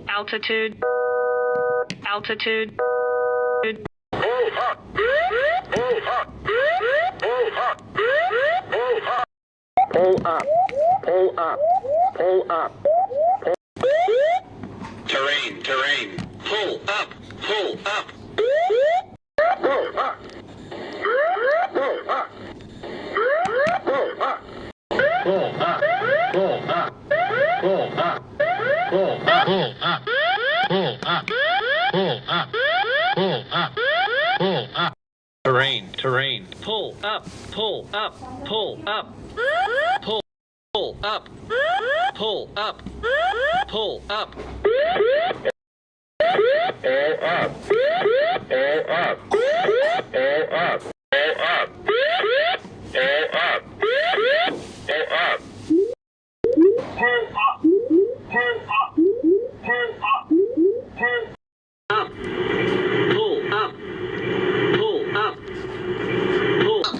Altitude. Altitude. Pull up, pull up, pull up. Terrain, terrain. Pull up, pull up. Pull up. Pull up. Pull up. Pull up. Pull up. Pull up. Pull up. Pull up. Pull up. Pull up. Pull up. Pull up. Terrain, terrain. Pull up, pull up, pull up. Pull, pull up. Pull up. Pull up. Pull up. Pull up. Pull up. Pull up. Pull up. Pull up. Pull up. Pull up. Pull up. Pull Up. Pull up. Pull up. Pull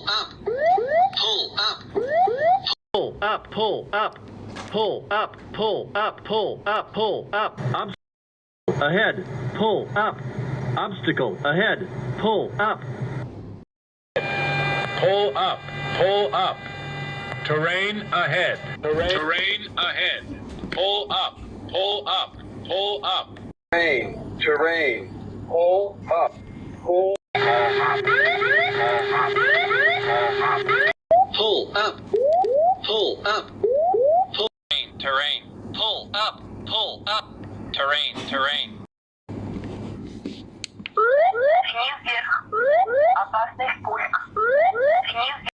up. Pull up. Pull up. Pull up. Pull up. Pull up. Pull up. Pull up. Pull up. Pull up. Obstacle ahead. Pull up. Obstacle ahead. Pull up. Pull up, pull up. Terrain ahead. Terrain ahead. Pull up, pull up, pull up. Terrain, terrain, pull up, pull up, Pull up. Pull up. Pull. Terrain. Pull up. Pull up. Terrain. Terrain. Вниз вверх. Опасный спуск. Вниз